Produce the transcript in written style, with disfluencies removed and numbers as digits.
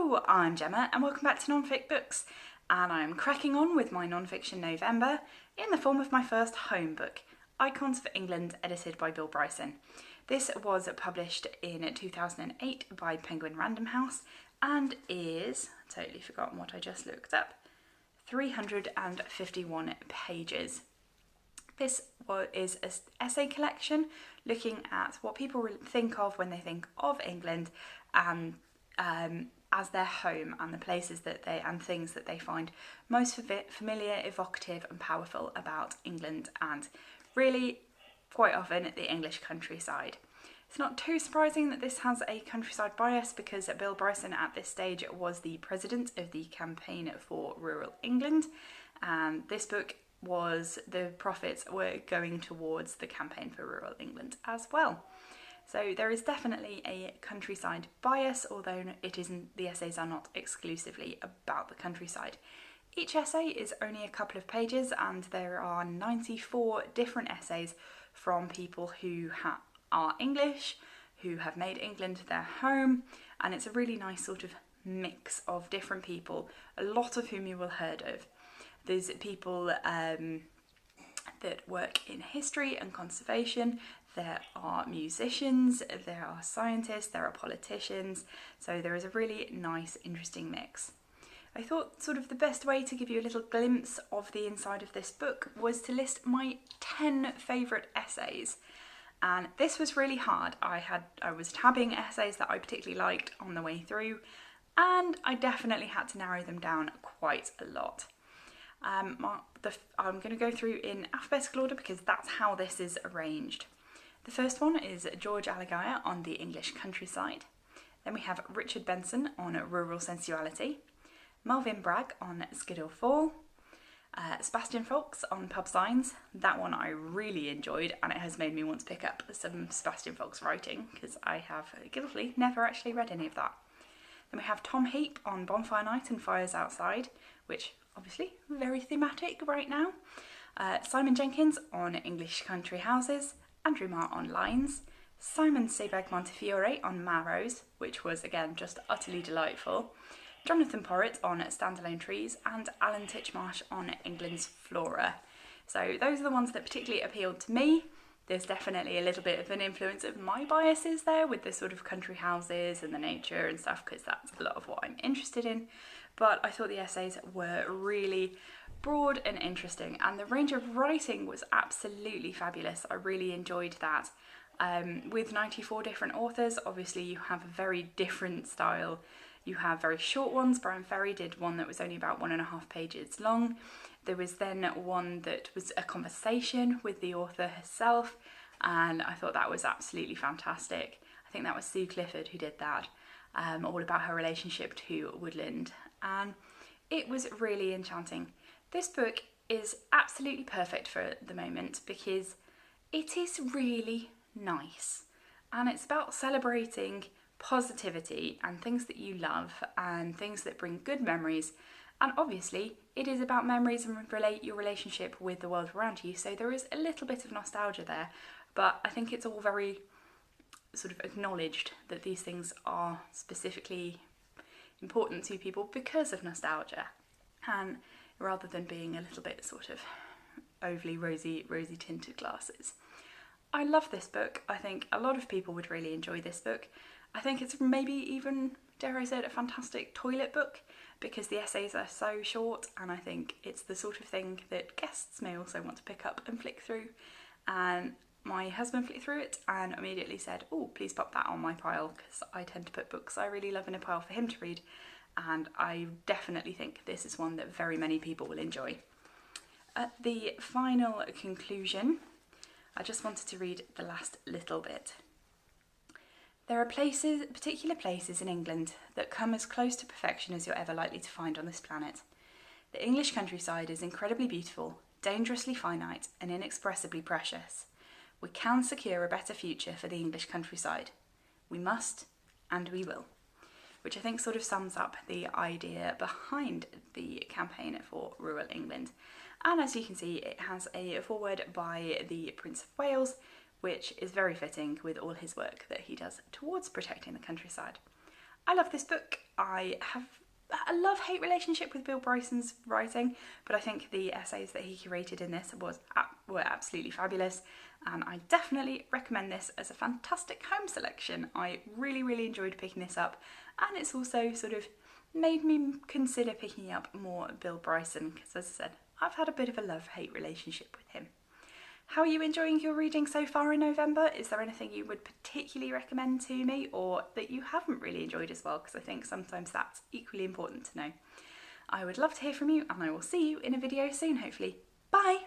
Hello, I'm Gemma and welcome back to Non-Fic Books, and I'm cracking on with my Non-Fiction November in the form of my first home book, Icons of England, edited by Bryson. This was published in 2008 by Penguin Random House and is, totally forgotten what I just looked up, 351 pages. This is an essay collection looking at what people think of when they think of England and as their home, and the places that and things that they find most familiar, evocative and powerful about England, and really quite often the English countryside. It's not too surprising that this has a countryside bias, because Bill Bryson at this stage was the president of the Campaign for Rural England, and this book the profits were going towards the Campaign for Rural England as well. So there is definitely a countryside bias, although the essays are not exclusively about the countryside. Each essay is only a couple of pages, and there are 94 different essays from people who are English, who have made England their home, and it's a really nice sort of mix of different people, a lot of whom you will have heard of. There's people that work in history and conservation, there are musicians, there are scientists, there are politicians, so there is a really nice, interesting mix. I thought sort of the best way to give you a little glimpse of the inside of this book was to list my 10 favourite essays. And this was really hard. I was tabbing essays that I particularly liked on the way through, and I definitely had to narrow them down quite a lot. I'm going to go through in alphabetical order because that's how this is arranged. The first one is George Alagiah on the English countryside. Then we have Richard Benson on rural sensuality, Melvyn Bragg on Skiddaw Fall, Sebastian Faulks on pub signs. That one I really enjoyed, and it has made me want to pick up some Sebastian Faulks writing because I have guiltily never actually read any of that. Then we have Tom Heap on Bonfire Night and Fires Outside, which obviously very thematic right now. Simon Jenkins on English country houses, Andrew Marr on Lines, Simon Sebag Montefiore on Marrows, which was again just utterly delightful, Jonathan Porritt on Standalone Trees, and Alan Titchmarsh on England's Flora. So those are the ones that particularly appealed to me. There's definitely a little bit of an influence of my biases there with the sort of country houses and the nature and stuff, because that's a lot of what I'm interested in. But I thought the essays were really broad and interesting, and the range of writing was absolutely fabulous. I really enjoyed that. With 94 different authors, obviously you have a very different style. You have very short ones. Brian Ferry did one that was only about 1.5 pages long. There was then one that was a conversation with the author herself, and I thought that was absolutely fantastic. I think that was Sue Clifford who did that, all about her relationship to woodland, and it was really enchanting. This book is absolutely perfect for the moment because it is really nice, and it's about celebrating positivity and things that you love and things that bring good memories, and obviously it is about memories and your relationship with the world around you, so there is a little bit of nostalgia there, but I think it's all very sort of acknowledged that these things are specifically important to people because of nostalgia, and rather than being a little bit sort of overly rosy tinted glasses. I love this book. I think a lot of people would really enjoy this book. I think it's maybe even, dare I say it, a fantastic toilet book because the essays are so short, and I think it's the sort of thing that guests may also want to pick up and flick through. And my husband flicked through it and immediately said, oh, please pop that on my pile, because I tend to put books I really love in a pile for him to read, and I definitely think this is one that very many people will enjoy. At the final conclusion, I just wanted to read the last little bit. There are particular places in England that come as close to perfection as you're ever likely to find on this planet. The English countryside is incredibly beautiful, dangerously finite, and inexpressibly precious. We can secure a better future for the English countryside. We must, and we will. Which I think sort of sums up the idea behind the Campaign for Rural England. And as you can see, it has a foreword by the Prince of Wales, which is very fitting with all his work that he does towards protecting the countryside. I love this book. I have a love-hate relationship with Bill Bryson's writing, but I think the essays that he curated in this were absolutely fabulous, and I definitely recommend this as a fantastic home selection. I really enjoyed picking this up, and it's also sort of made me consider picking up more Bill Bryson, because as I said, I've had a bit of a love-hate relationship with him. How are you enjoying your reading so far in November? Is there anything you would particularly recommend to me, or that you haven't really enjoyed as well? Because I think sometimes that's equally important to know. I would love to hear from you, and I will see you in a video soon, hopefully. Bye!